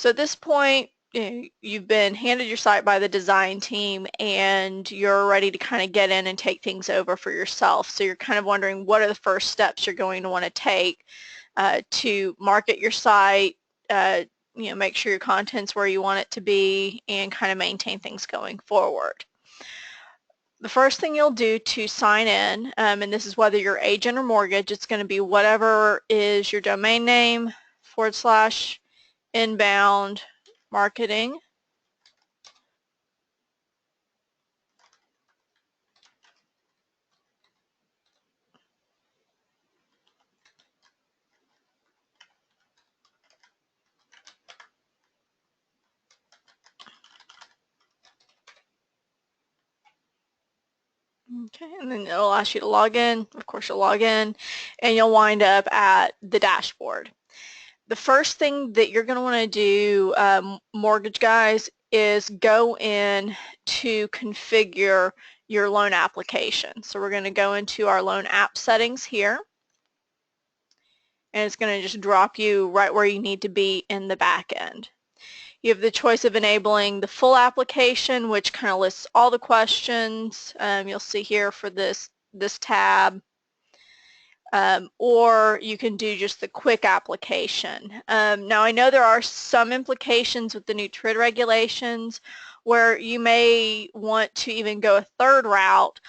So at this point, you've been handed your site by the design team and you're ready to kind of get in and take things over for yourself. So you're kind of wondering what are the first steps you're going to want to take to market your site, make sure your content's where you want it to be, and kind of maintain things going forward. The first thing you'll do to sign in, and this is whether you're agent or mortgage, it's going to be whatever is your domain name / inbound marketing. Okay, and then it'll ask you to log in. Of course, you'll log in, and you'll wind up at the dashboard. The first thing that you're going to want to do, mortgage guys, is go in to configure your loan application. So we're going to go into our loan app settings here, and it's going to just drop you right where you need to be in the back end. You have the choice of enabling the full application, which kind of lists all the questions you'll see here for this tab, or you can do just the quick application. Now I know there are some implications with the new TRID regulations where you may want to even go a third route,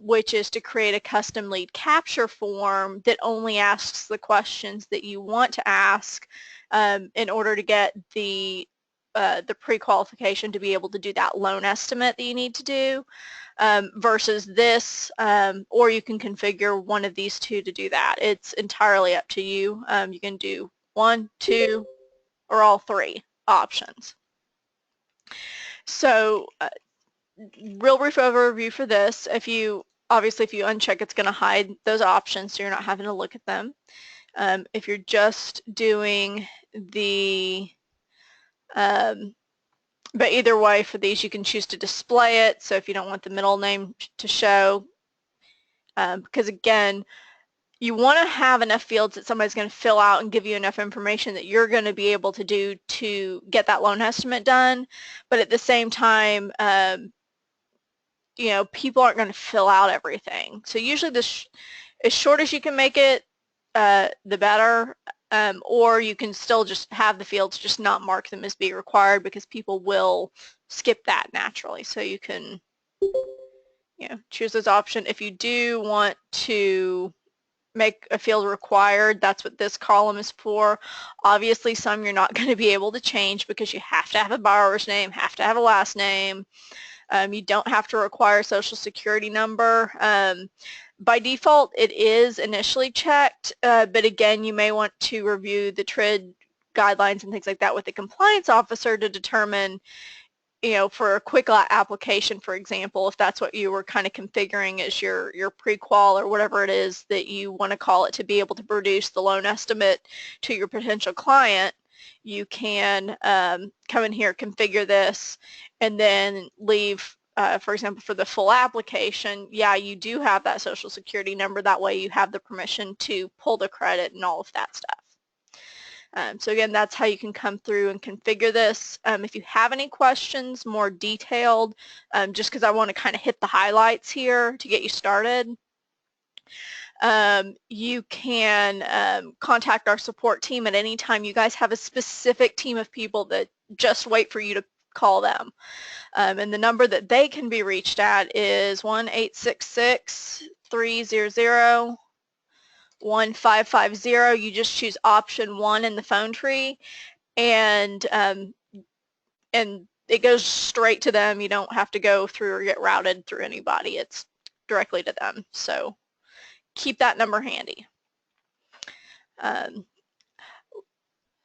which is to create a custom lead capture form that only asks the questions that you want to ask in order to get the pre-qualification to be able to do that loan estimate that you need to do, versus this, or you can configure one of these two to do that. It's entirely up to you. You can do 1, 2, or all 3 options. So real brief overview for this. Obviously if you uncheck, it's going to hide those options so you're not having to look at them. If you're just doing the but either way, for these you can choose to display it. So if you don't want the middle name to show, because again, you want to have enough fields that somebody's going to fill out and give you enough information that you're going to be able to do to get that loan estimate done. But at the same time, people aren't going to fill out everything. So usually as short as you can make it, the better. Or you can still just have the fields, just not mark them as being required, because people will skip that naturally. So you can choose this option. If you do want to make a field required, that's what this column is for. Obviously some you're not going to be able to change because you have to have a borrower's name, have to have a last name. You don't have to require a social security number. By default, it is initially checked, but again, you may want to review the TRID guidelines and things like that with the compliance officer to determine, for a quick application, for example, if that's what you were kind of configuring as your pre-qual or whatever it is that you want to call it to be able to produce the loan estimate to your potential client, you can come in here, configure this, and then leave, for example, for the full application, you do have that social security number. That way you have the permission to pull the credit and all of that stuff. So again, that's how you can come through and configure this. If you have any questions, more detailed, just because I want to kind of hit the highlights here to get you started, you can contact our support team at any time. You guys have a specific team of people that just wait for you to call them. And the number that they can be reached at is 1-866-300-1550. You just choose option 1 in the phone tree, and it goes straight to them. You don't have to go through or get routed through anybody. It's directly to them. So keep that number handy.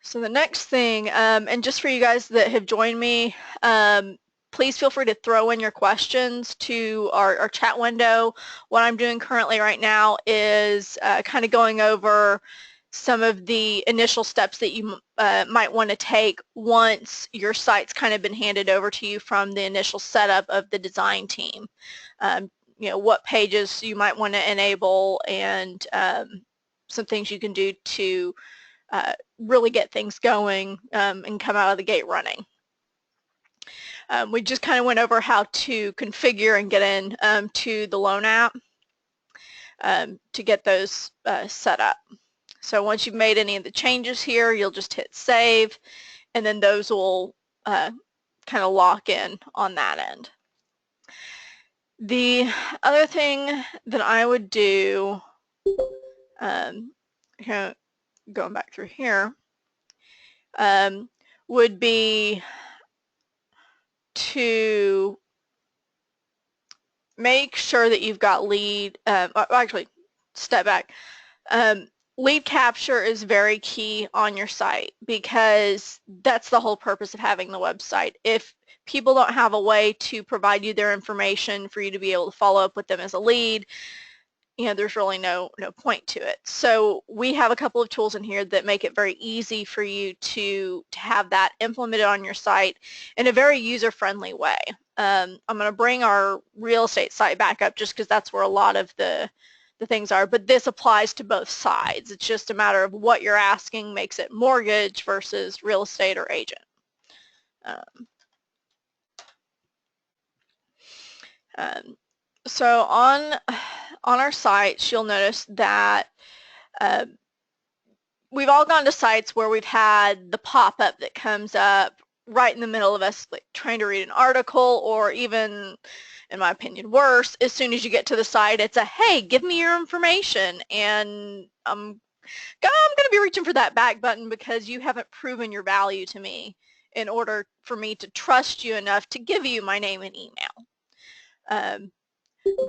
So the next thing, and just for you guys that have joined me, please feel free to throw in your questions to our chat window. What I'm doing currently right now is kind of going over some of the initial steps that you might want to take once your site's kind of been handed over to you from the initial setup of the design team. What pages you might want to enable, and some things you can do to really get things going and come out of the gate running. We just kind of went over how to configure and get in to the loan app to get those set up. So once you've made any of the changes here, you'll just hit save, and then those will kind of lock in on that end. The other thing that I would do, going back through here, would be to make sure that you've got lead, actually step back. Lead capture is very key on your site because that's the whole purpose of having the website. If people don't have a way to provide you their information for you to be able to follow up with them as a lead, there's really no point to it. So we have a couple of tools in here that make it very easy for you to have that implemented on your site in a very user-friendly way. I'm going to bring our real estate site back up just because that's where a lot of the things are, but this applies to both sides. It's just a matter of what you're asking makes it mortgage versus real estate or agent. So on our sites, you'll notice that we've all gone to sites where we've had the pop-up that comes up right in the middle of us trying to read an article, or even, in my opinion, worse, as soon as you get to the site, it's a, hey, give me your information, and I'm going to be reaching for that back button because you haven't proven your value to me in order for me to trust you enough to give you my name and email.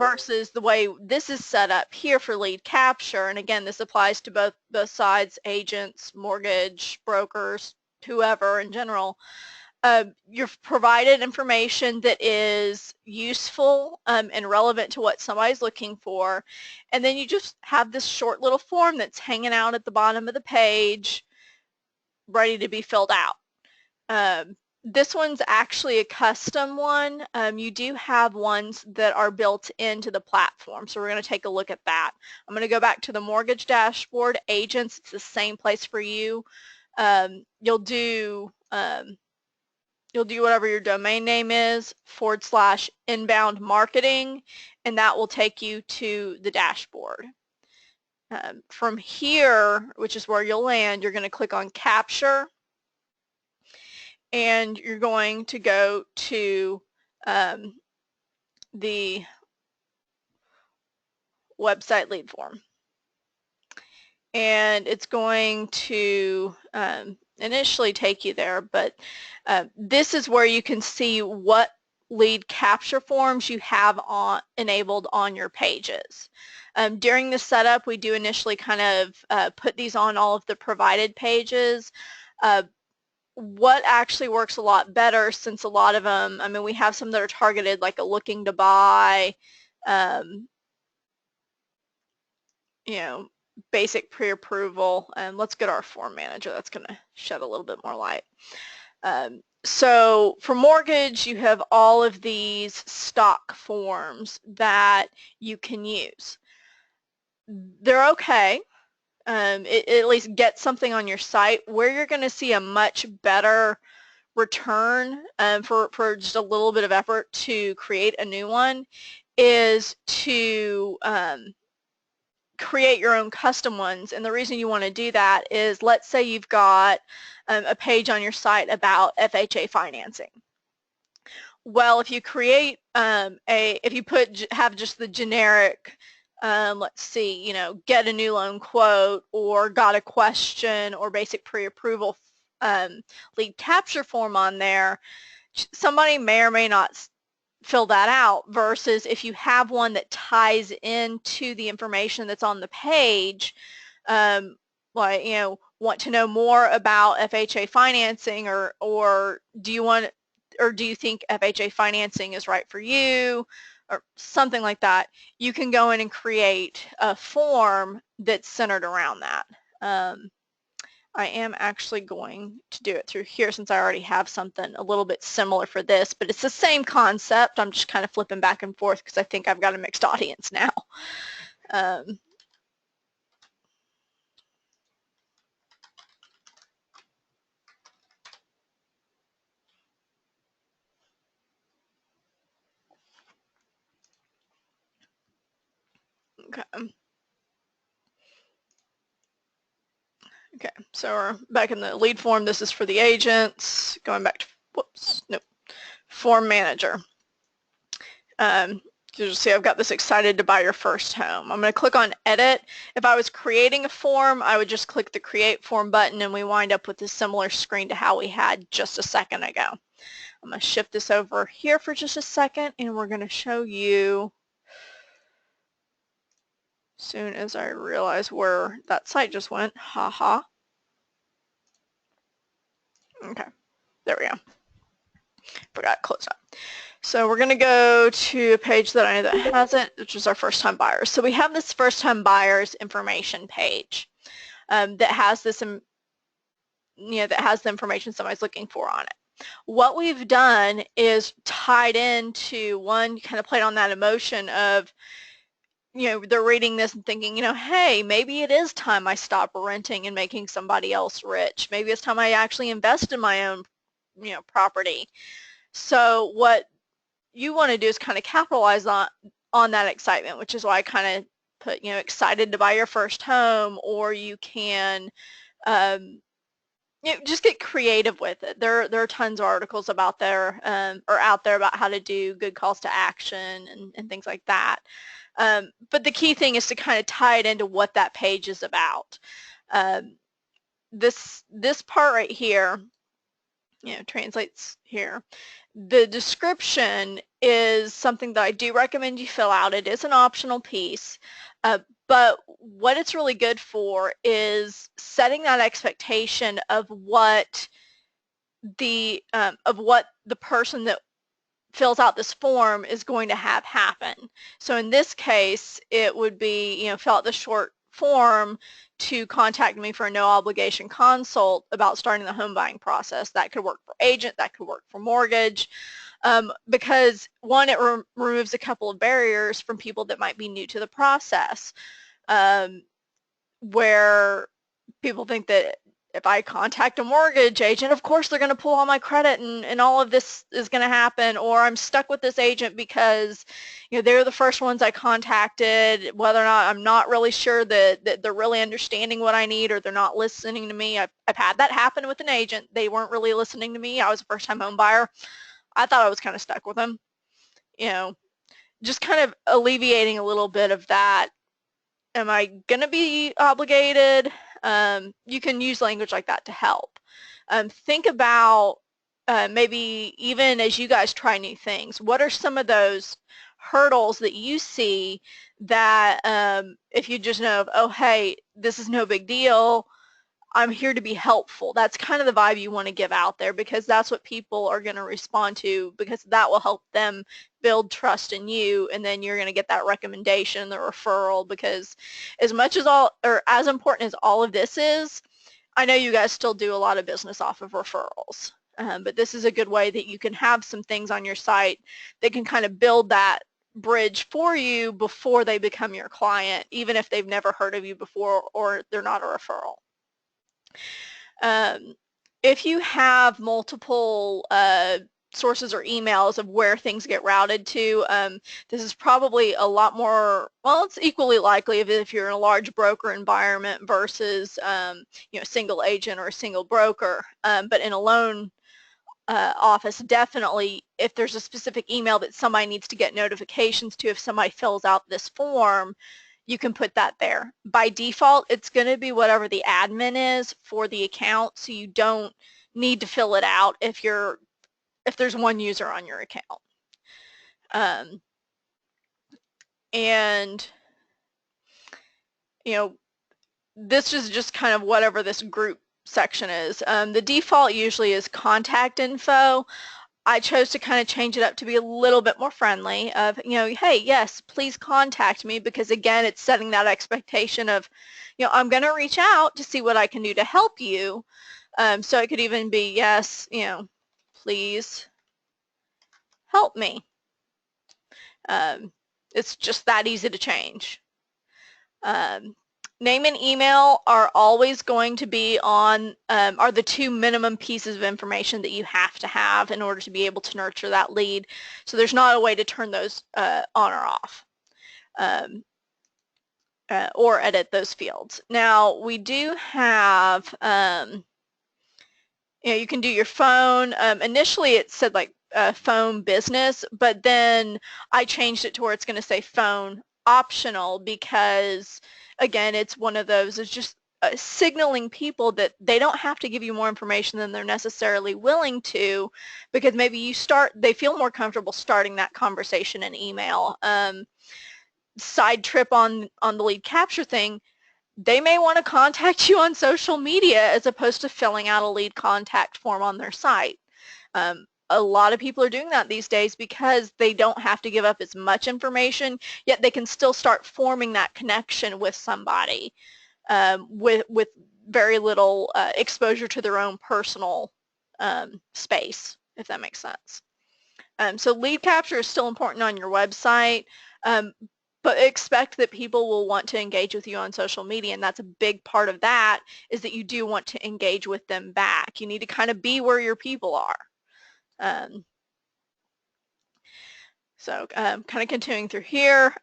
Versus the way this is set up here for lead capture, and again, this applies to both sides, agents, mortgage, brokers, whoever in general. You've provided information that is useful and relevant to what somebody's looking for, and then you just have this short little form that's hanging out at the bottom of the page ready to be filled out. This one's actually a custom one. You do have ones that are built into the platform, so we're going to take a look at that. I'm going to go back to the mortgage dashboard. Agents, it's the same place for you. You'll do whatever your domain name is, /inbound marketing, and that will take you to the dashboard. From here, which is where you'll land, you're going to click on capture, and you're going to go to the website lead form. And it's going to initially take you there, but this is where you can see what lead capture forms you have enabled on your pages. During the setup, we do initially kind of put these on all of the provided pages. What actually works a lot better, since a lot of them, I mean, we have some that are targeted like a looking to buy, basic pre-approval, and let's get our form manager. That's going to shed a little bit more light. So for mortgage, you have all of these stock forms that you can use. They're okay. It at least gets something on your site. Where you're going to see a much better return for just a little bit of effort to create a new one is to create your own custom ones. And the reason you want to do that is, let's say you've got a page on your site about FHA financing. Well, if you create if you have just the generic, let's see, get a new loan quote, or got a question, or basic pre-approval lead capture form on there, somebody may or may not fill that out, versus if you have one that ties into the information that's on the page, like, want to know more about FHA financing, or do you think FHA financing is right for you, or something like that, you can go in and create a form that's centered around that. I am actually going to do it through here since I already have something a little bit similar for this, but it's the same concept. I'm just kind of flipping back and forth because I think I've got a mixed audience now. Okay, so we're back in the lead form. This is for the agents. Going back to, whoops, nope, form manager. You'll see I've got this excited to buy your first home. I'm going to click on edit. If I was creating a form, I would just click the create form button and we wind up with a similar screen to how we had just a second ago. I'm going to shift this over here for just a second and we're going to show you, as soon as I realize where that site just went, haha. Okay, there we go. Forgot to close up. So we're going to go to a page that I know that has it, which is our first-time buyers. So we have this first-time buyers information page that has this, that has the information somebody's looking for on it. What we've done is tied into one, kind of played on that emotion of, they're reading this and thinking, hey, maybe it is time I stop renting and making somebody else rich. Maybe it's time I actually invest in my own, property. So what you want to do is kind of capitalize on that excitement, which is why I kind of put, excited to buy your first home, or you can just get creative with it. There are tons of articles about there or out there about how to do good calls to action and things like that. But the key thing is to kind of tie it into what that page is about. This part right here, translates here. The description is something that I do recommend you fill out. It is an optional piece, but what it's really good for is setting that expectation of what the person that fills out this form is going to have happen. So in this case, it would be, fill out the short form to contact me for a no obligation consult about starting the home buying process. That could work for agent, that could work for mortgage, because one, it removes a couple of barriers from people that might be new to the process, where people think that if I contact a mortgage agent, of course they're going to pull all my credit and all of this is going to happen, or I'm stuck with this agent because they're the first ones I contacted, whether or not I'm not really sure that they're really understanding what I need, or they're not listening to me. I've had that happen with an agent. They weren't really listening to me. I was a first-time home buyer. I thought I was kind of stuck with them. Just kind of alleviating a little bit of that. Am I going to be obligated? You can use language like that to help. Think about maybe even as you guys try new things, what are some of those hurdles that you see that if you just know, oh, hey, this is no big deal, I'm here to be helpful. That's kind of the vibe you want to give out there, because that's what people are going to respond to, because that will help them build trust in you, and then you're going to get that recommendation, the referral, because as much as as important as all of this is, I know you guys still do a lot of business off of referrals, but this is a good way that you can have some things on your site that can kind of build that bridge for you before they become your client, even if they've never heard of you before or they're not a referral. If you have multiple sources or emails of where things get routed to, this is probably a lot more, well, it's equally likely if you're in a large broker environment versus a single agent or a single broker. But in a loan office, definitely, if there's a specific email that somebody needs to get notifications to if somebody fills out this form, you can put that there. By default, it's going to be whatever the admin is for the account, so you don't need to fill it out if there's one user on your account. And this is just kind of whatever this group section is. The default usually is contact info. I chose to kind of change it up to be a little bit more friendly of, hey, yes, please contact me, because again, it's setting that expectation of, I'm going to reach out to see what I can do to help you. So it could even be, yes, please help me. It's just that easy to change. Name and email are always going to be on, are the two minimum pieces of information that you have to have in order to be able to nurture that lead. So there's not a way to turn those on or off. or edit those fields. Now we do have, you can do your phone. Initially it said like phone business, but then I changed it to where it's going to say phone optional because, again, it's one of those, it's just signaling people that they don't have to give you more information than they're necessarily willing to, because maybe they feel more comfortable starting that conversation in email. Side trip on the lead capture thing, they may want to contact you on social media as opposed to filling out a lead contact form on their site. A lot of people are doing that these days because they don't have to give up as much information, yet they can still start forming that connection with somebody with very little exposure to their own personal space, if that makes sense. So lead capture is still important on your website, but expect that people will want to engage with you on social media, and that's a big part of that, is that you do want to engage with them back. You need to kind of be where your people are. So kind of continuing through here,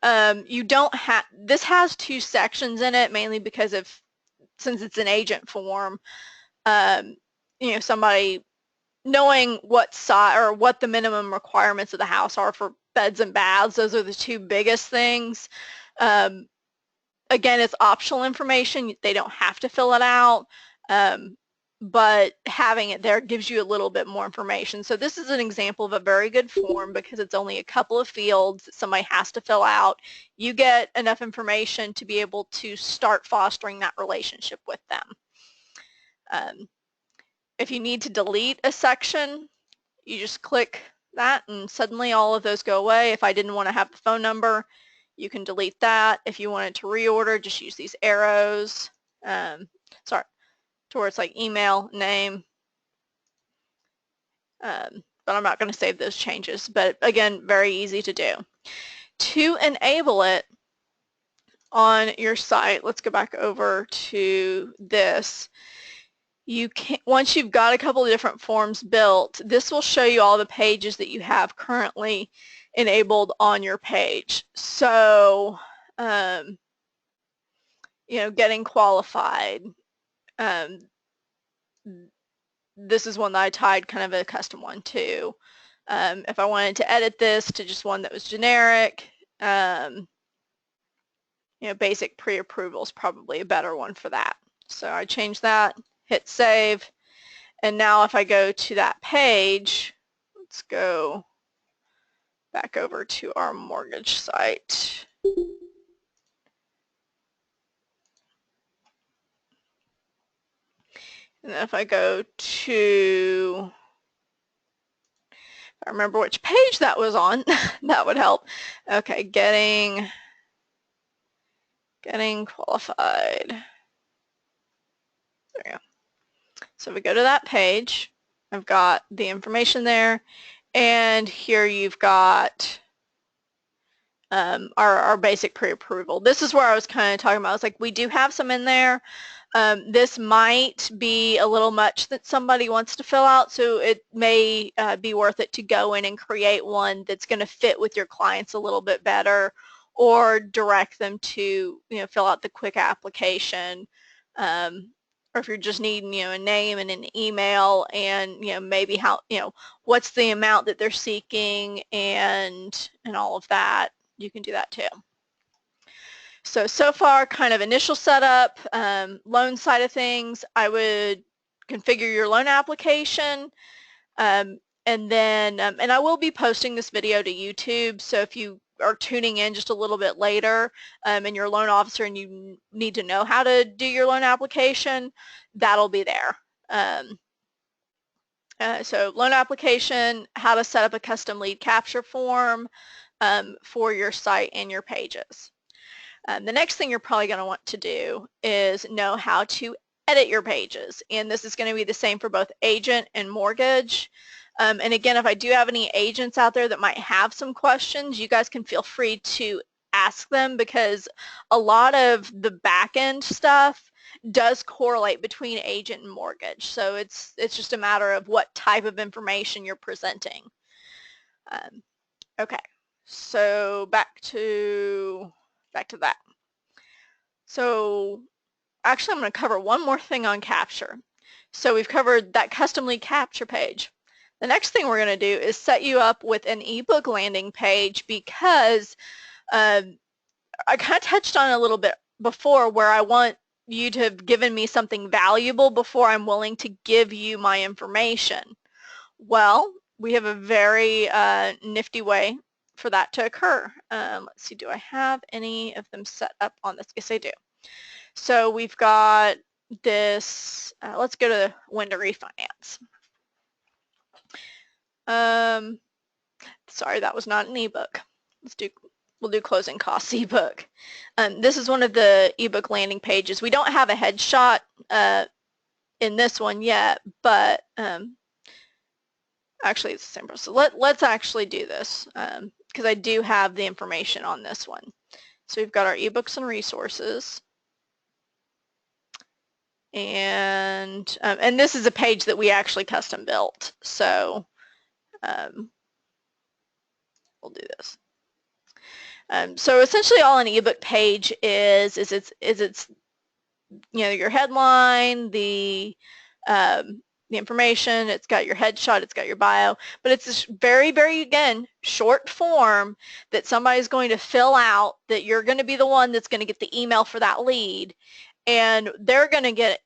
you don't have, this has 2 sections in it, mainly because since it's an agent form, somebody knowing what size or what the minimum requirements of the house are for beds and baths. Those are the 2 biggest things. Again, it's optional information. They don't have to fill it out, but having it there gives you a little bit more information. So this is an example of a very good form because it's only a couple of fields that somebody has to fill out. You get enough information to be able to start fostering that relationship with them. If you need to delete a section, you just click that and suddenly all of those go away. If I didn't want to have the phone number, you can delete that. If you wanted to reorder, just use these arrows. Sorry, to where it's like email, name. But I'm not going to save those changes. But again, very easy to do. To enable it on your site, let's go back over to this. You can, once you've got a couple of different forms built, this will show you all the pages that you have currently enabled on your page. So, getting qualified. This is one that I tied kind of a custom one too. If I wanted to edit this to just one that was generic, basic pre-approval is probably a better one for that. So I changed that, hit save. And now if I go to that page, let's go back over to our mortgage site. And then if I go to, if I remember which page that was on, that would help. Okay, getting qualified. There we go. So we go to that page. I've got the information there, and here you've got our basic pre-approval. This is where I was kind of talking about. I was like, we do have some in there. This might be a little much that somebody wants to fill out, so it may be worth it to go in and create one that's going to fit with your clients a little bit better, or direct them to fill out the quick application. Or if you're just needing a name and an email and maybe how what's the amount that they're seeking and all of that, you can do that too. So far, kind of initial setup, loan side of things, I would configure your loan application, and then, and I will be posting this video to YouTube, so if you are tuning in just a little bit later and you're a loan officer and you need to know how to do your loan application, that'll be there. So loan application, how to set up a custom lead capture form for your site and your pages. The next thing you're probably going to want to do is know how to edit your pages, and this is going to be the same for both agent and mortgage. And again, if I do have any agents out there that might have some questions, you guys can feel free to ask them, because a lot of the back-end stuff does correlate between agent and mortgage. So it's just a matter of what type of information you're presenting. Okay, so back to that. So actually, I'm going to cover one more thing on capture. So we've covered that custom lead capture page. The next thing we're going to do is set you up with an ebook landing page, because I kind of touched on it a little bit before, where I want you to have given me something valuable before I'm willing to give you my information. Well, we have a very nifty way for that to occur. Let's see, do I have any of them set up on this? Yes, I do. So we've got this, let's go to when to refinance. Sorry, that was not an ebook. We'll do closing costs ebook. This is one of the ebook landing pages. We don't have a headshot in this one yet, but actually it's the same process. So let's actually do this, because I do have the information on this one. So we've got our ebooks and resources. And this is a page that we actually custom built. So we'll do this. So essentially all an ebook page is it's your headline, the information, it's got your headshot, it's got your bio, but it's this very, very, again, short form that somebody's going to fill out, that you're going to be the one that's going to get the email for that lead, and they're going to get,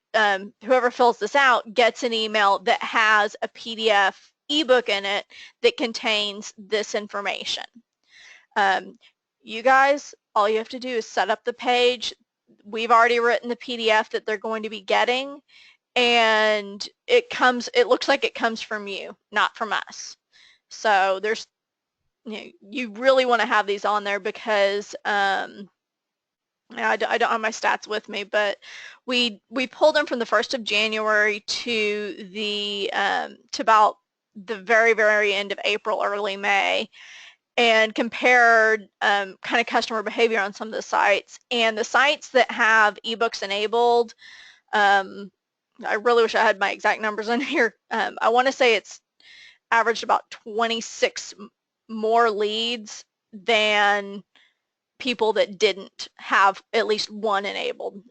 whoever fills this out gets an email that has a PDF ebook in it that contains this information. You guys, all you have to do is set up the page. We've already written the PDF that they're going to be getting, and it looks like it comes from you, not from us. So there's, you really want to have these on there, because I don't have my stats with me, but we pulled them from the 1st of January to the to about the very, very end of April, early May, and compared kind of customer behavior on some of the sites. And the sites that have ebooks enabled, I really wish I had my exact numbers in here. I want to say it's averaged about 26 more leads than people that didn't have at least one enabled.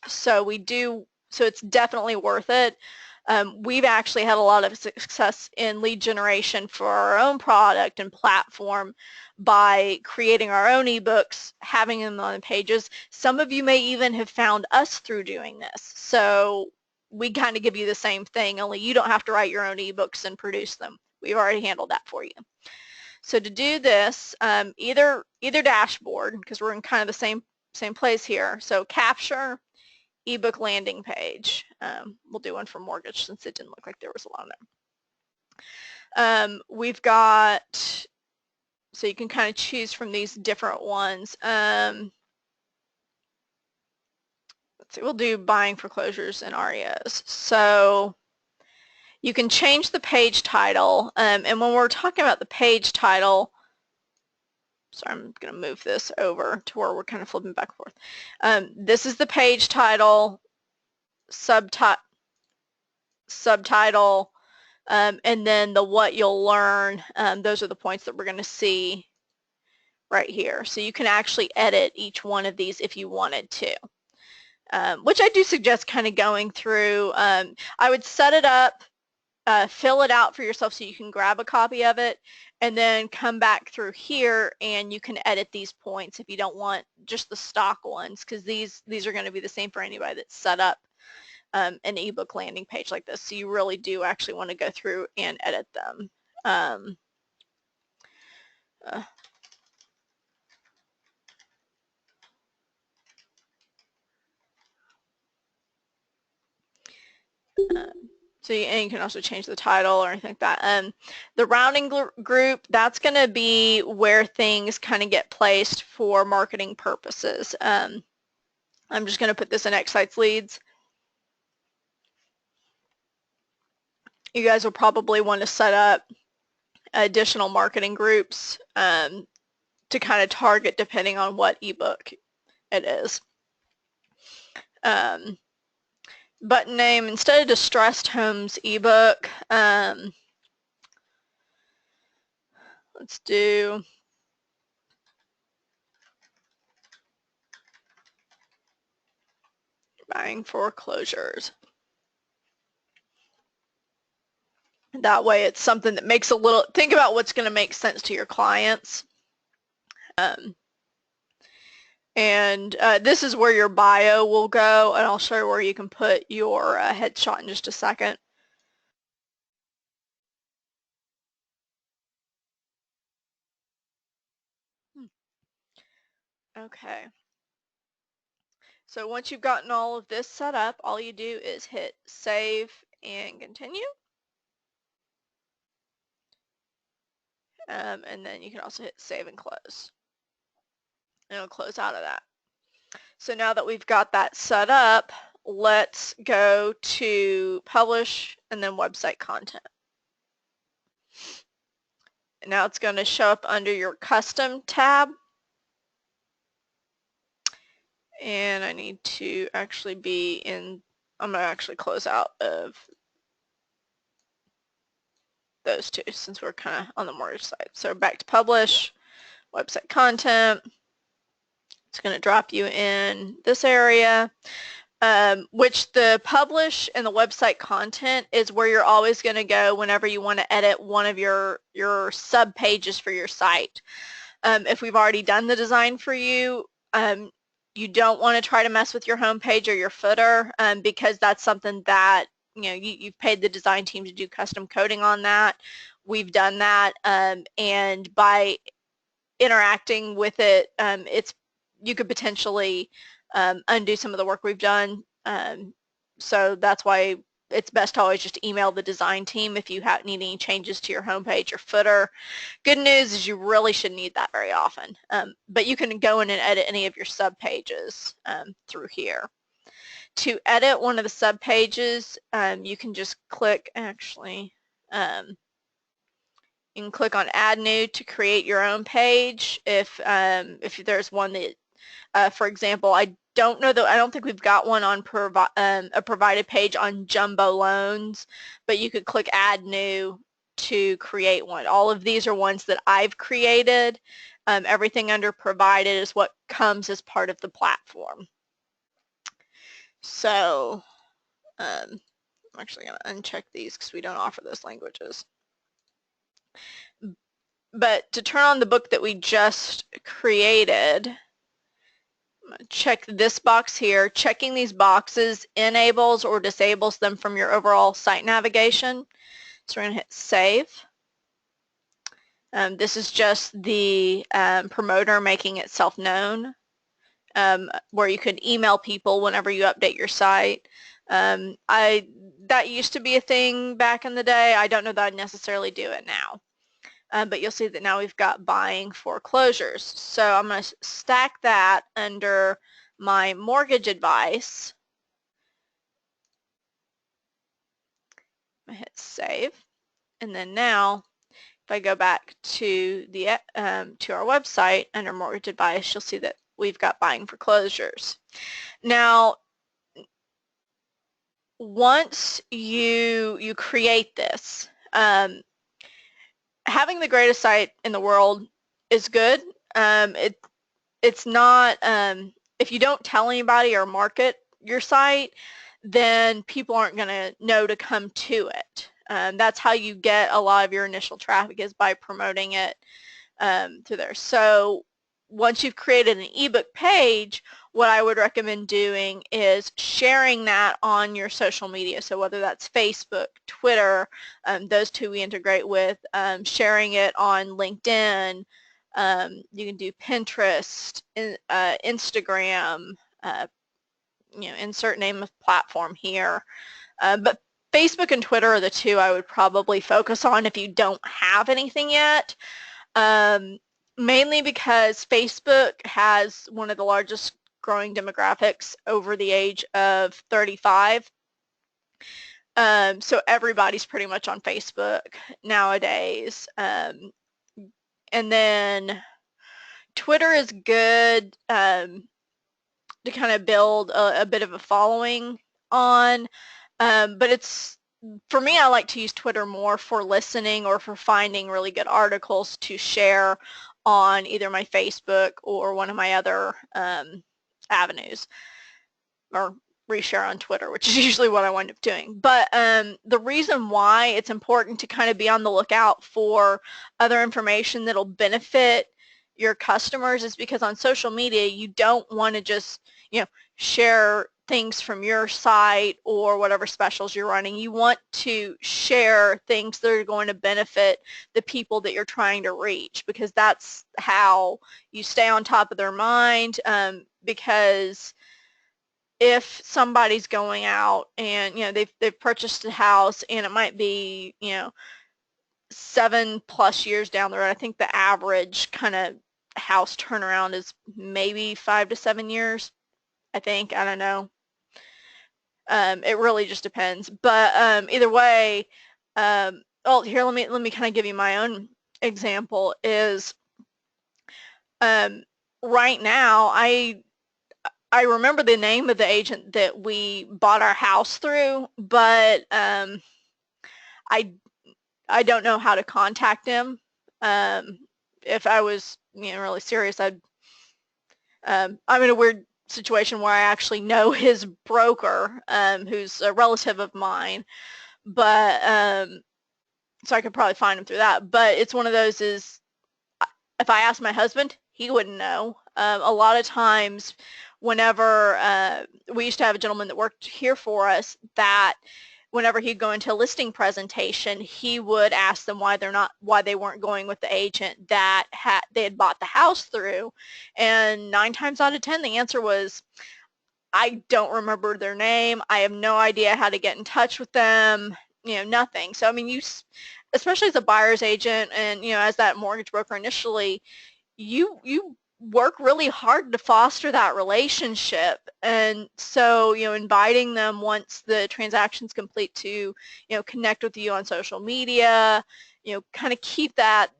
So it's definitely worth it. We've actually had a lot of success in lead generation for our own product and platform by creating our own ebooks, having them on the pages. Some of you may even have found us through doing this. So we kind of give you the same thing, only you don't have to write your own ebooks and produce them. We've already handled that for you. So to do this, either dashboard, because we're in kind of the same place here. So capture, ebook landing page. We'll do one for mortgage, since it didn't look like there was a lot on there. We've got, so you can kind of choose from these different ones. Let's see, we'll do buying foreclosures and REOs. So you can change the page title, and when we're talking about the page title, sorry, I'm going to move this over to where we're kind of flipping back and forth. This is the page title, subtitle, and then the what you'll learn. Those are the points that we're going to see right here. So you can actually edit each one of these if you wanted to, which I do suggest kind of going through. I would set it up, fill it out for yourself so you can grab a copy of it, and then come back through here and you can edit these points if you don't want just the stock ones, because these are going to be the same for anybody that's set up an ebook landing page like this. So you really do actually want to go through and edit them. So you can also change the title or anything like that. The rounding group, that's going to be where things kind of get placed for marketing purposes. I'm just going to put this in X-Sites leads. You guys will probably want to set up additional marketing groups to kind of target depending on what ebook it is. Button name, instead of Distressed Homes ebook, let's do buying foreclosures. That way it's something that makes a little, think about what's going to make sense to your clients. And this is where your bio will go, and I'll show you where you can put your headshot in just a second. Okay. So once you've gotten all of this set up, all you do is hit save and continue. And then you can also hit save and close. And it'll close out of that. So now that we've got that set up, let's go to publish and then website content. And now it's going to show up under your custom tab. And I need to actually be in, I'm going to actually close out of those two since we're kind of on the mortgage side. So back to publish, website content. It's going to drop you in this area, which the publish and the website content is where you're always going to go whenever you want to edit one of your sub pages for your site. If we've already done the design for you, you don't want to try to mess with your homepage or your footer because that's something that you've paid the design team to do custom coding on that. We've done that, and by interacting with it, you could potentially undo some of the work we've done. So that's why it's best to always just email the design team if you need any changes to your homepage or footer. Good news is you really shouldn't need that very often, but you can go in and edit any of your sub pages through here. To edit one of the sub pages, you can just click, actually, you can click on Add New to create your own page. If there's one that, for example, I don't think we've got one on a provided page on jumbo loans, but you could click Add New to create one. All of these are ones that I've created. Everything under provided is what comes as part of the platform. So I'm actually going to uncheck these because we don't offer those languages. But to turn on the book that we just created, check this box here. Checking these boxes enables or disables them from your overall site navigation. So we're going to hit save. This is just the promoter making itself known, where you could email people whenever you update your site. That used to be a thing back in the day. I don't know that I'd necessarily do it now. But you'll see that now we've got buying foreclosures. So I'm going to stack that under my mortgage advice. I'm going to hit save. And then now, if I go back to the to our website under mortgage advice, you'll see that we've got buying foreclosures. Now, once you create this, having the greatest site in the world is good. It's not, if you don't tell anybody or market your site, then people aren't going to know to come to it. That's how you get a lot of your initial traffic, is by promoting it through there. So once you've created an ebook page, what I would recommend doing is sharing that on your social media. So whether that's Facebook, Twitter, those two we integrate with, sharing it on LinkedIn, you can do Pinterest, Instagram, insert name of platform here. But Facebook and Twitter are the two I would probably focus on if you don't have anything yet. Mainly because Facebook has one of the largest growing demographics over the age of 35. So everybody's pretty much on Facebook nowadays. And then Twitter is good to kind of build a bit of a following on, but for me, I like to use Twitter more for listening or for finding really good articles to share on either my Facebook or one of my other avenues or reshare on Twitter, which is usually what I wind up doing. But the reason why it's important to kind of be on the lookout for other information that'll benefit your customers is because on social media, you don't want to just, share things from your site or whatever specials you're running. You want to share things that are going to benefit the people that you're trying to reach, because that's how you stay on top of their mind, because if somebody's going out and they've purchased a house and it might be 7+ years down the road. I think the average kind of house turnaround is maybe 5 to 7 years. I don't know. It really just depends. But either way, well, here let me kind of give you my own example. Is right now I remember the name of the agent that we bought our house through, but I don't know how to contact him. If I was really serious, I'm in a weird situation where I actually know his broker, who's a relative of mine, but so I could probably find him through that. But it's one of those is, if I asked my husband, he wouldn't know. A lot of times whenever we used to have a gentleman that worked here for us, that whenever he'd go into a listing presentation, he would ask them why they weren't going with the agent that they had bought the house through, and 9 times out of 10 the answer was, I don't remember their name, I have no idea how to get in touch with them, nothing. So I mean, you, especially as a buyer's agent and as that mortgage broker initially, you work really hard to foster that relationship. And so inviting them once the transaction's complete to connect with you on social media, kind of keep that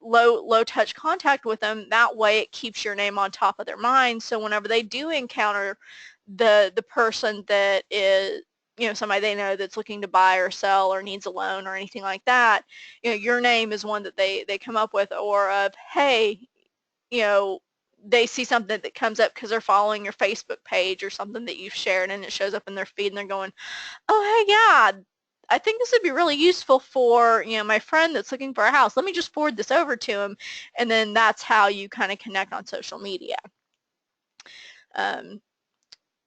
low touch contact with them. That way it keeps your name on top of their mind, so whenever they do encounter the person that is somebody they know that's looking to buy or sell or needs a loan or anything like that, your name is one that they come up with, or of, hey, they see something that comes up because they're following your Facebook page or something that you've shared, and it shows up in their feed, and they're going, oh, hey, yeah, I think this would be really useful for my friend that's looking for a house. Let me just forward this over to him. And then that's how you kind of connect on social media.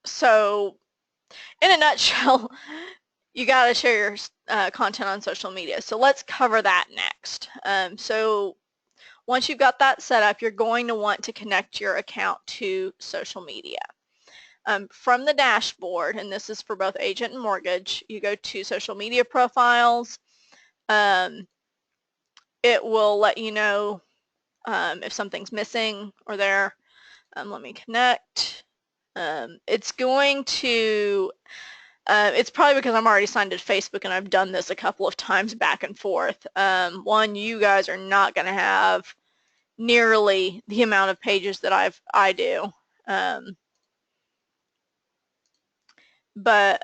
So in a nutshell, you got to share your content on social media. So let's cover that next. So once you've got that set up, you're going to want to connect your account to social media. From the dashboard, and this is for both agent and mortgage, you go to social media profiles. It will let you know if something's missing or there. Let me connect. It's going to, it's probably because I'm already signed to Facebook and I've done this a couple of times back and forth. One, you guys are not going to have nearly the amount of pages that I do. But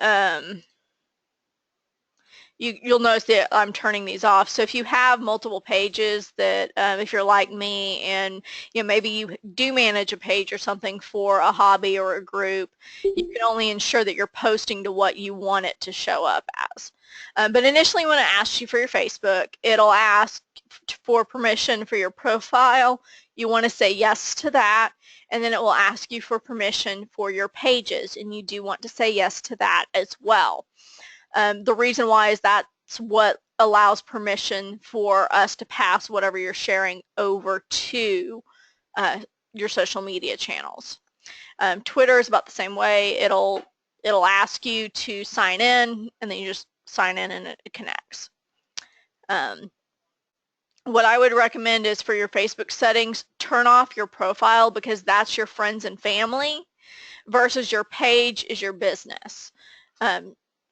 you'll notice that I'm turning these off. So if you have multiple pages that, if you're like me and maybe you do manage a page or something for a hobby or a group, you can only ensure that you're posting to what you want it to show up as. But initially when it asks you for your Facebook, it'll ask for permission for your profile. You want to say yes to that, and then it will ask you for permission for your pages, and you do want to say yes to that as well. The reason why is that's what allows permission for us to pass whatever you're sharing over to your social media channels. Twitter is about the same way. It'll ask you to sign in, and then you just sign in and it connects. What I would recommend is for your Facebook settings, turn off your profile, because that's your friends and family, versus your page is your business.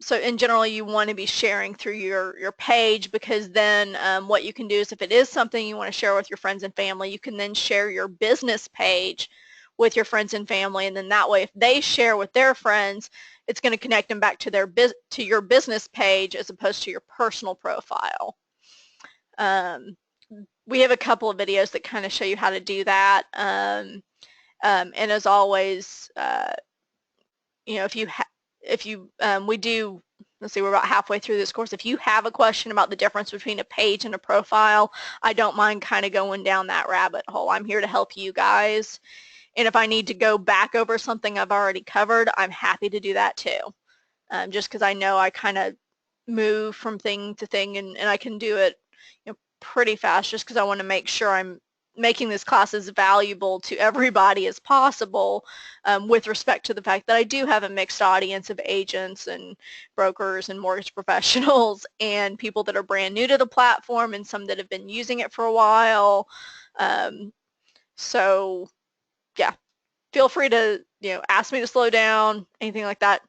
So in general, you want to be sharing through your page, because then what you can do is, if it is something you want to share with your friends and family, you can then share your business page with your friends and family, and then that way if they share with their friends, it's going to connect them back to your business page as opposed to your personal profile. We have a couple of videos that kind of show you how to do that, and as always, if if you, we do, let's see, we're about halfway through this course. If you have a question about the difference between a page and a profile, I don't mind kind of going down that rabbit hole. I'm here to help you guys. And if I need to go back over something I've already covered, I'm happy to do that too. Just because I know I kind of move from thing to thing, and I can do it, pretty fast, just because I want to make sure I'm making this class as valuable to everybody as possible, with respect to the fact that I do have a mixed audience of agents and brokers and mortgage professionals and people that are brand new to the platform and some that have been using it for a while. So yeah, feel free to ask me to slow down, anything like that.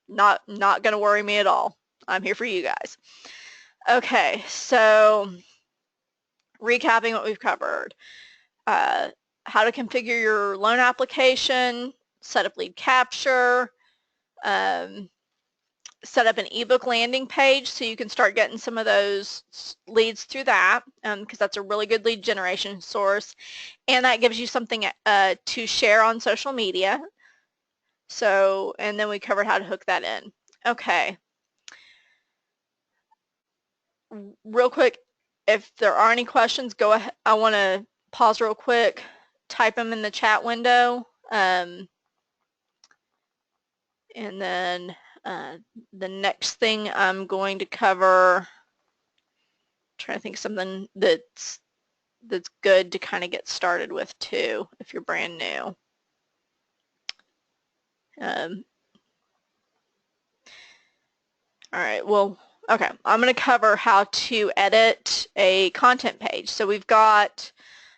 Not going to worry me at all. I'm here for you guys. Okay, so recapping what we've covered. How to configure your loan application, set up lead capture, set up an ebook landing page so you can start getting some of those leads through that, because that's a really good lead generation source, and that gives you something to share on social media. So, and then we covered how to hook that in. Okay. Real quick, if there are any questions, go ahead. I want to pause real quick, type them in the chat window, and then the next thing I'm going to cover, I'm trying to think of something that's good to kind of get started with too, if you're brand new. All right, well, okay, I'm going to cover how to edit a content page. So we've got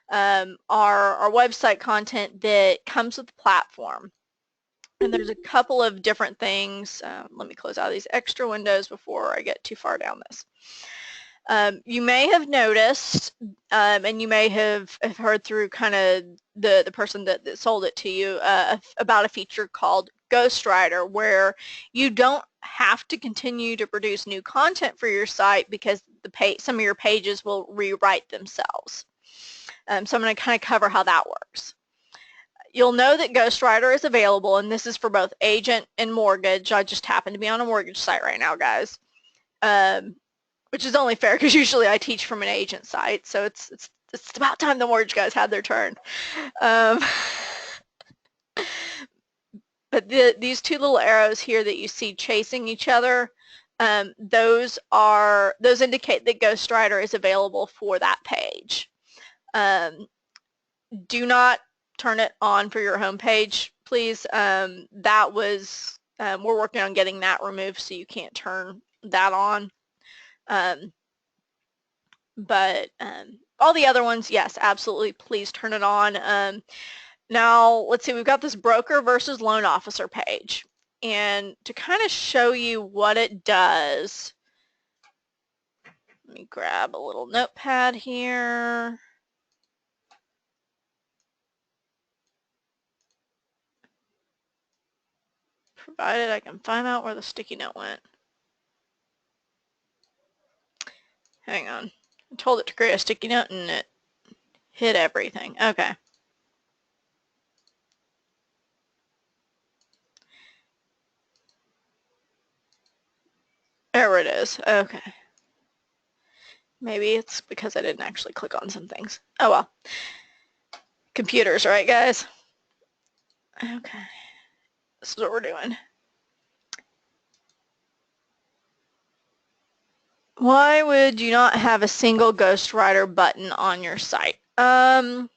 our website content that comes with the platform. And there's a couple of different things. Let me close out these extra windows before I get too far down this. You may have noticed, and you may have heard through kind of the person that sold it to you, about a feature called Ghostwriter, where you don't have to continue to produce new content for your site because some of your pages will rewrite themselves. So I'm going to kind of cover how that works. You'll know that Ghostwriter is available, and this is for both agent and mortgage. I just happen to be on a mortgage site right now, guys, which is only fair because usually I teach from an agent site, so it's about time the mortgage guys had their turn. But these two little arrows here that you see chasing each other, those indicate that Ghostwriter is available for that page. Do not turn it on for your home page, please. That was, we're working on getting that removed, so you can't turn that on. But all the other ones, yes, absolutely, please turn it on. Now, let's see, we've got this broker versus loan officer page. And to kind of show you what it does, let me grab a little notepad here. Provided I can find out where the sticky note went. Hang on. I told it to create a sticky note and it hit everything. Okay. There it is. Okay. Maybe it's because I didn't actually click on some things. Oh well. Computers, right, guys? Okay. This is what we're doing. Why would you not have a single Ghostwriter button on your site? One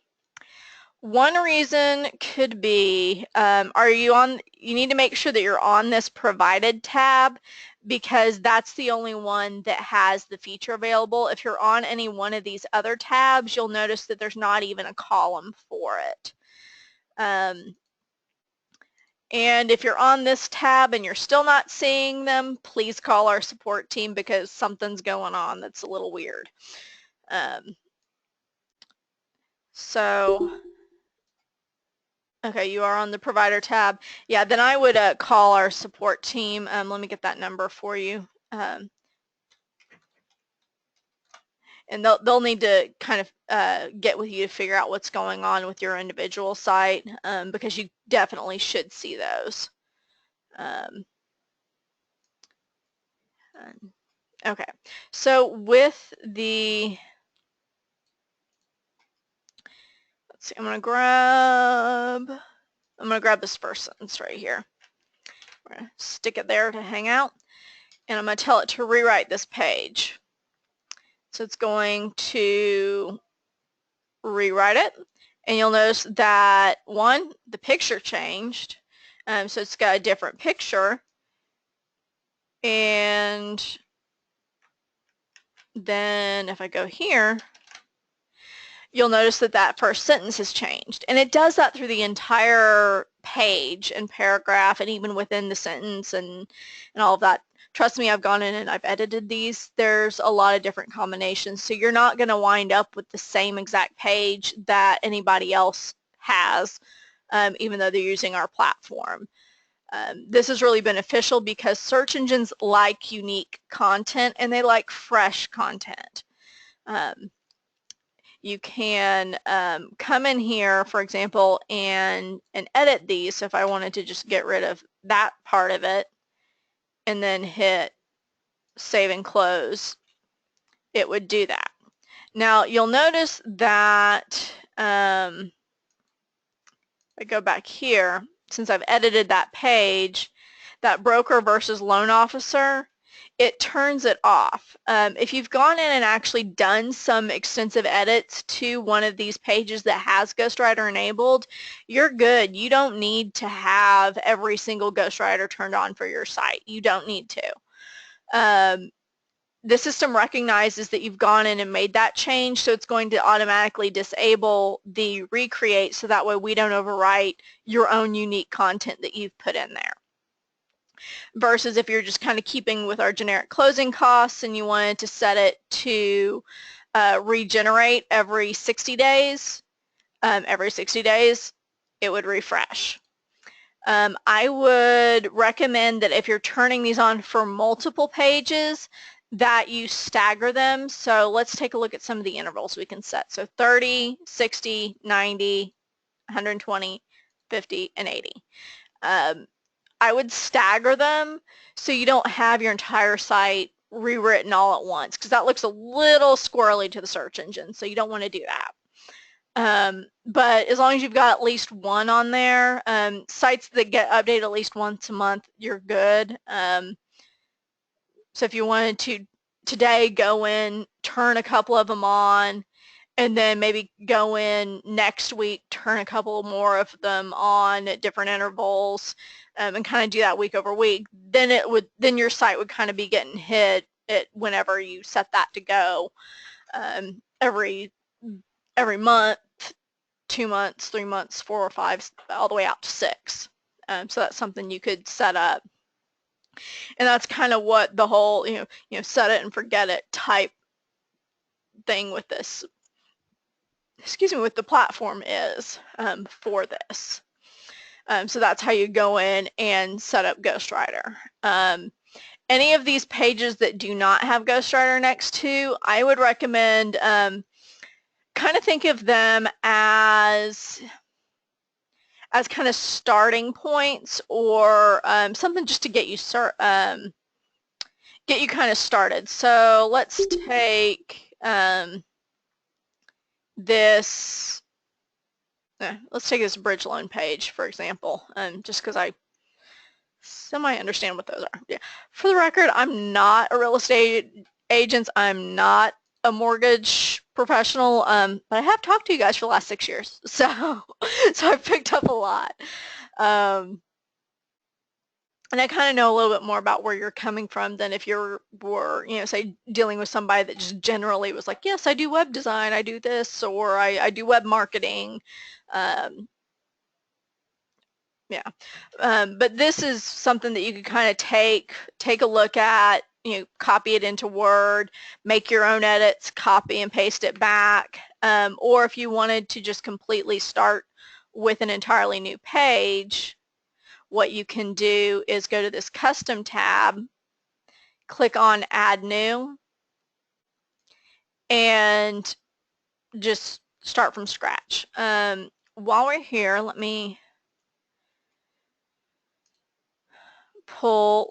reason could be, you need to make sure that you're on this provided tab, because that's the only one that has the feature available. If you're on any one of these other tabs, you'll notice that there's not even a column for it. And if you're on this tab and you're still not seeing them, please call our support team, because something's going on that's a little weird. Okay, you are on the provider tab. Yeah, then I would call our support team. Let me get that number for you. And they'll need to kind of get with you to figure out what's going on with your individual site, because you definitely should see those. Done. Okay, so with the, let's see, I'm gonna grab this first sentence right here. We're gonna stick it there to hang out, and I'm gonna tell it to rewrite this page. So it's going to rewrite it, and you'll notice that one, the picture changed, so it's got a different picture, and then if I go here, you'll notice that that first sentence has changed, and it does that through the entire page and paragraph and even within the sentence and all of that. Trust me, I've gone in and I've edited these. There's a lot of different combinations, so you're not going to wind up with the same exact page that anybody else has, even though they're using our platform. This is really beneficial because search engines like unique content and they like fresh content. You can come in here, for example, and edit these. So if I wanted to just get rid of that part of it and then hit save and close, it would do that. Now you'll notice that I go back here, since I've edited that page, that broker versus loan officer, it turns it off. If you've gone in and actually done some extensive edits to one of these pages that has Ghostwriter enabled, you're good. You don't need to have every single Ghostwriter turned on for your site. You don't need to. The system recognizes that you've gone in and made that change, so it's going to automatically disable the recreate, so that way we don't overwrite your own unique content that you've put in there. Versus if you're just kind of keeping with our generic closing costs and you wanted to set it to regenerate every 60 days, it would refresh. I would recommend that if you're turning these on for multiple pages, that you stagger them. So let's take a look at some of the intervals we can set. So 30, 60, 90, 120, 50, and 80. I would stagger them so you don't have your entire site rewritten all at once, because that looks a little squirrely to the search engine, so you don't want to do that. But as long as you've got at least one on there, sites that get updated at least once a month, you're good. So if you wanted to today go in, turn a couple of them on, and then maybe go in next week, turn a couple more of them on at different intervals, and kind of do that week over week, then your site would kind of be getting hit at whenever you set that to go, every month, 2 months, 3 months, 4 or 5, all the way out to 6. So that's something you could set up. And that's kind of what the whole, set it and forget it type thing with this, with the platform is for this. So that's how you go in and set up Ghostwriter. Any of these pages that do not have Ghostwriter next to, I would recommend kind of think of them as kind of starting points, or something just to get you kind of started. So let's take this. Let's take this bridge loan page, for example, just because I semi-understand what those are. Yeah. For the record, I'm not a real estate agent. I'm not a mortgage professional, but I have talked to you guys for the last 6 years, so I've picked up a lot. And I kind of know a little bit more about where you're coming from than if you were, say, dealing with somebody that just generally was like, yes, I do web design, I do this, or I do web marketing. Yeah, but this is something that you could kind of take a look at, copy it into Word, make your own edits, copy and paste it back, or if you wanted to just completely start with an entirely new page, what you can do is go to this Custom tab, click on Add New, and just start from scratch. While we're here, let me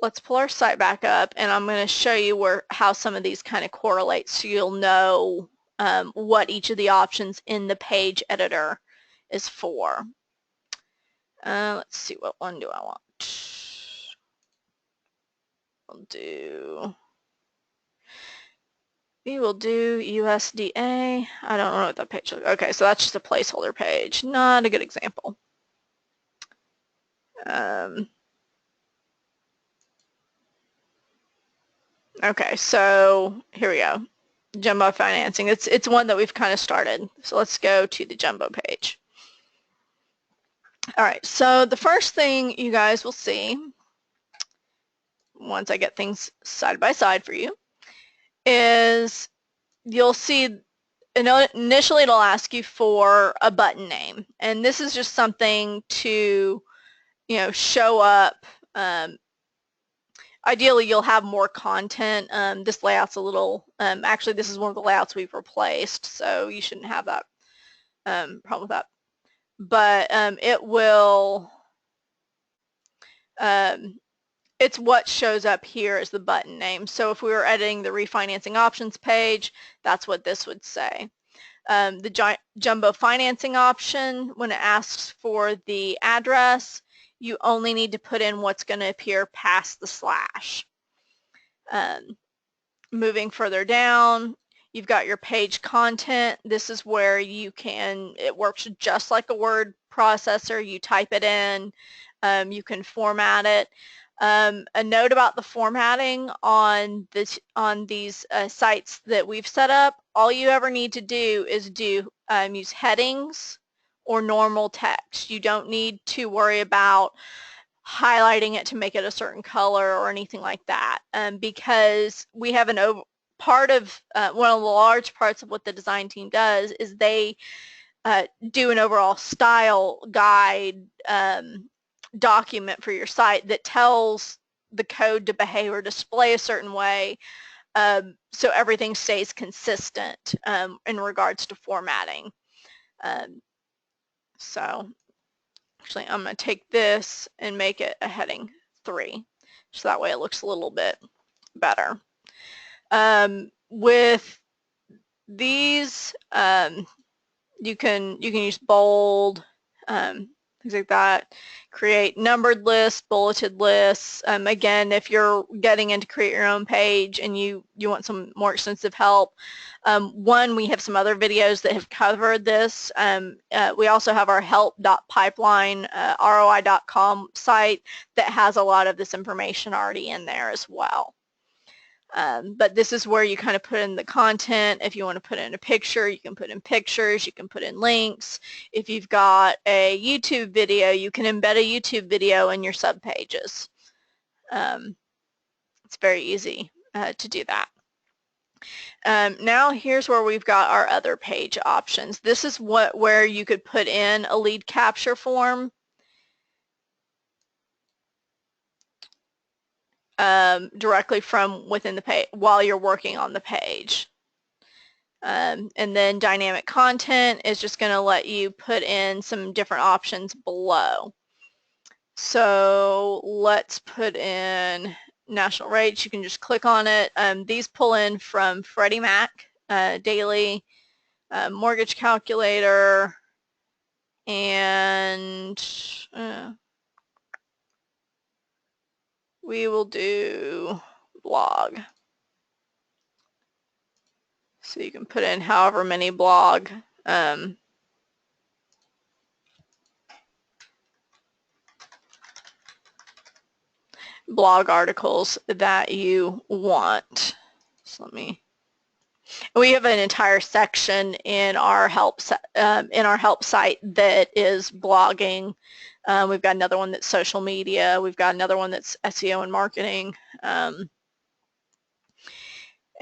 let's pull our site back up, and I'm going to show you how some of these kind of correlate, so you'll know what each of the options in the page editor is for. Let's see, what one do I want? We will do USDA. I don't know what that page looks like. Okay, so that's just a placeholder page. Not a good example. Okay, so here we go. Jumbo financing. It's one that we've kind of started. So let's go to the jumbo page. All right, so the first thing you guys will see once I get things side by side for you is you'll see initially it'll ask you for a button name, and this is just something to show up. Ideally you'll have more content. This layout's a little actually this is one of the layouts we've replaced, so you shouldn't have that problem with that, but it will it's what shows up here as the button name. So if we were editing the refinancing options page, that's what this would say. The jumbo financing option, when it asks for the address, you only need to put in what's going to appear past the slash. Moving further down, you've got your page content. This is where it works just like a word processor. You type it in, you can format it. A note about the formatting on these sites that we've set up, all you ever need to do is use headings or normal text. You don't need to worry about highlighting it to make it a certain color or anything like that, because we have one of the large parts of what the design team does is they do an overall style guide document for your site that tells the code to behave or display a certain way, so everything stays consistent in regards to formatting. So actually I'm going to take this and make it a heading 3, so that way it looks a little bit better. With these you can use bold, things like that. Create numbered lists, bulleted lists. Again, if you're getting into create your own page and you want some more extensive help, we have some other videos that have covered this. We also have our help.pipeline roi.com site that has a lot of this information already in there as well. But this is where you kind of put in the content. If you want to put in a picture, you can put in pictures, you can put in links. If you've got a YouTube video, you can embed a YouTube video in your subpages. It's very easy to do that. Now here's where we've got our other page options. This is where you could put in a lead capture form. Directly from within the page while you're working on the page. And then dynamic content is just going to let you put in some different options below. So let's put in national rates. You can just click on it. These pull in from Freddie Mac daily, mortgage calculator, and we will do blog. So you can put in however many blog articles that you want. So we have an entire section in our help site that is blogging. We've got another one that's social media. We've got another one that's SEO and marketing. And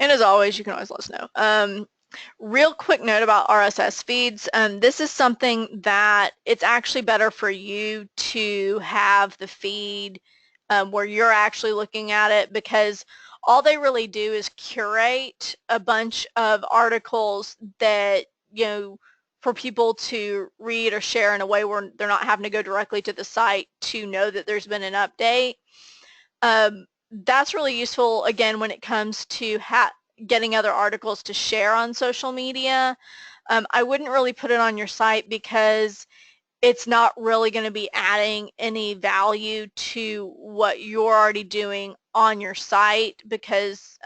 as always, you can always let us know. Real quick note about RSS feeds. This is something that it's actually better for you to have the feed where you're actually looking at it, because all they really do is curate a bunch of articles that, for people to read or share in a way where they're not having to go directly to the site to know that there's been an update. That's really useful, again, when it comes to getting other articles to share on social media. I wouldn't really put it on your site because it's not really going to be adding any value to what you're already doing on your site, because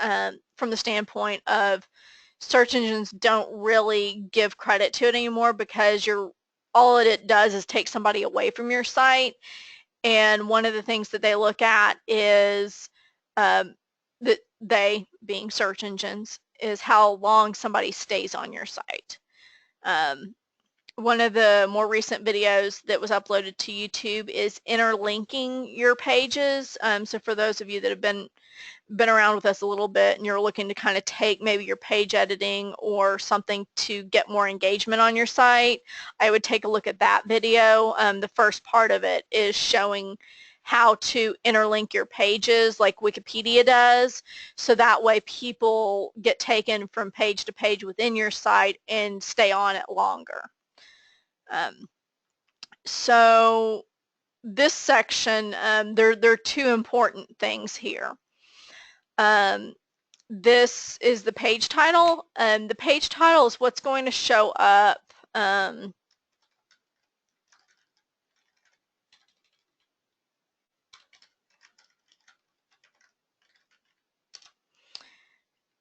from the standpoint of search engines don't really give credit to it anymore, because all it does is take somebody away from your site. And one of the things that they look at is that they, being search engines, is how long somebody stays on your site. One of the more recent videos that was uploaded to YouTube is interlinking your pages. So for those of you that have been around with us a little bit and you're looking to kind of take maybe your page editing or something to get more engagement on your site, I would take a look at that video. The first part of it is showing how to interlink your pages like Wikipedia does, so that way people get taken from page to page within your site and stay on it longer. So this section, there are two important things here. This is the page title. The page title is what's going to show up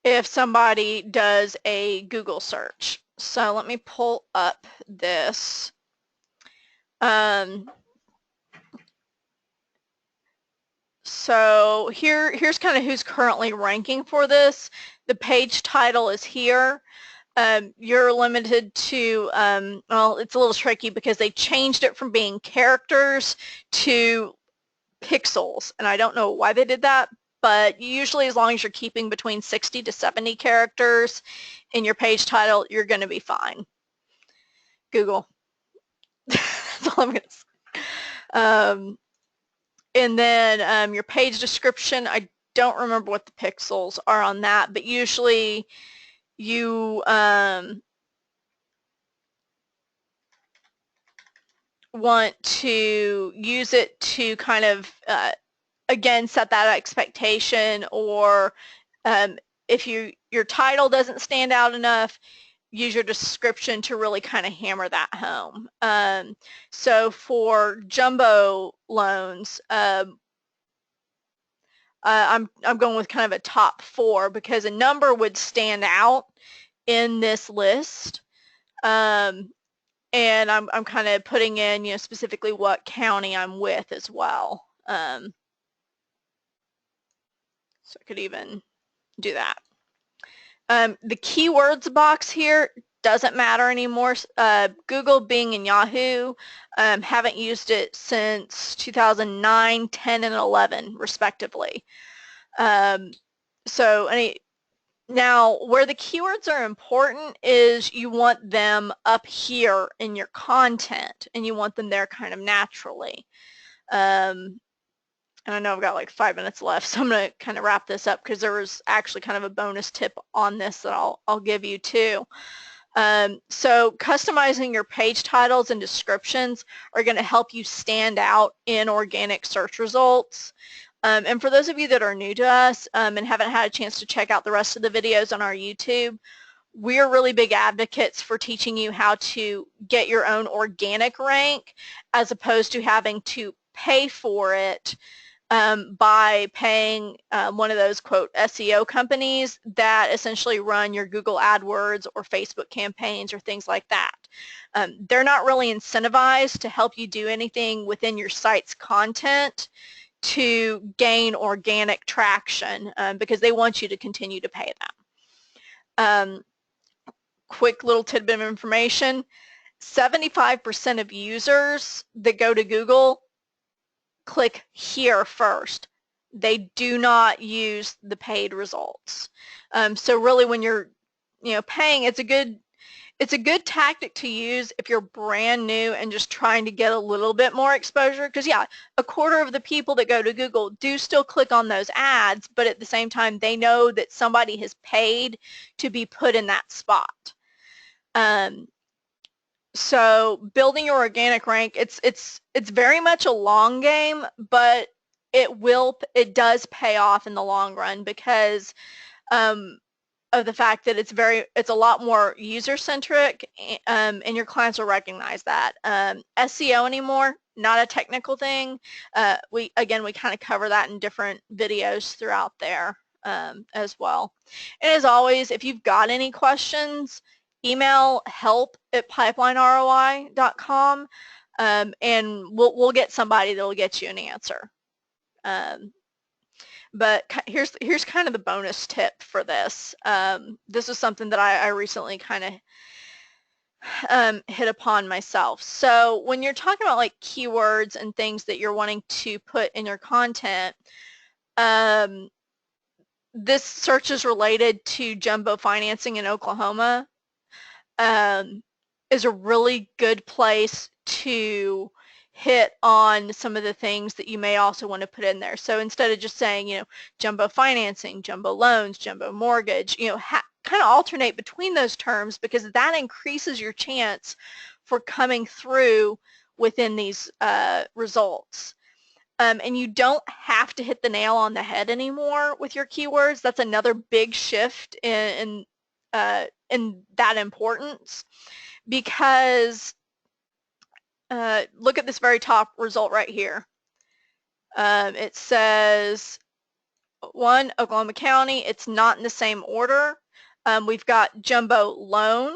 if somebody does a Google search. So let me pull up this. So here's kind of who's currently ranking for this. The page title is here. You're limited to, well, it's a little tricky because they changed it from being characters to pixels, and I don't know why they did that, but usually as long as you're keeping between 60 to 70 characters in your page title, you're going to be fine. Google. That's all I'm going to say. And then your page description, I don't remember what the pixels are on that, but usually you want to use it to kind of, again, set that expectation, or if your title doesn't stand out enough, use your description to really kind of hammer that home. So for jumbo loans, I'm going with kind of a top 4 because a number would stand out in this list. And I'm kind of putting in, specifically what county I'm with as well. So I could even do that. The keywords box here doesn't matter anymore. Google, Bing, and Yahoo haven't used it since 2009, 10, and 11, respectively. Now, where the keywords are important is you want them up here in your content, and you want them there kind of naturally. And I know I've got like 5 minutes left, so I'm going to kind of wrap this up because there was actually kind of a bonus tip on this that I'll give you too. So customizing your page titles and descriptions are going to help you stand out in organic search results. And for those of you that are new to us and haven't had a chance to check out the rest of the videos on our YouTube, we're really big advocates for teaching you how to get your own organic rank as opposed to having to pay for it by paying one of those, quote, SEO companies that essentially run your Google AdWords or Facebook campaigns or things like that. They're not really incentivized to help you do anything within your site's content to gain organic traction because they want you to continue to pay them. Quick little tidbit of information, 75% of users that go to Google click here first. They do not use the paid results. So really when you're paying, it's a good tactic to use if you're brand new and just trying to get a little bit more exposure, because yeah, a quarter of the people that go to Google do still click on those ads, but at the same time they know that somebody has paid to be put in that spot. So building your organic rank, it's very much a long game, but it does pay off in the long run because of the fact that it's a lot more user-centric, and your clients will recognize that. SEO anymore, not a technical thing. We kind of cover that in different videos throughout there as well. And as always, if you've got any questions, email help@pipelineroi.com, and we'll get somebody that will get you an answer. But here's kind of the bonus tip for this. This is something that I recently kind of hit upon myself. So when you're talking about like keywords and things that you're wanting to put in your content, this search is related to jumbo financing in Oklahoma, is a really good place to hit on some of the things that you may also want to put in there. So instead of just saying, jumbo financing, jumbo loans, jumbo mortgage, kind of alternate between those terms, because that increases your chance for coming through within these results. And you don't have to hit the nail on the head anymore with your keywords. That's another big shift in that importance, because look at this very top result right here. It says 1, Oklahoma County. It's not in the same order. We've got jumbo loan,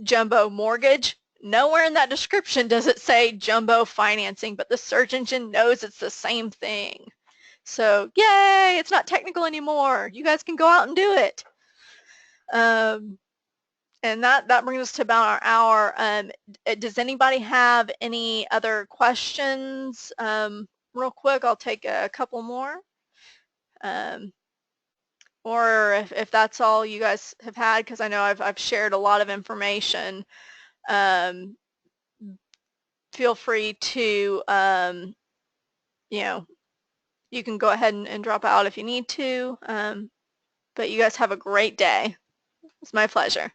jumbo mortgage. Nowhere in that description does it say jumbo financing, but the search engine knows it's the same thing. So yay, it's not technical anymore. You guys can go out and do it. And that brings us to about our hour. Does anybody have any other questions? Real quick, I'll take a couple more. Or if that's all you guys have had, because I know I've shared a lot of information, feel free to, you can go ahead and drop out if you need to. But you guys have a great day. It's my pleasure.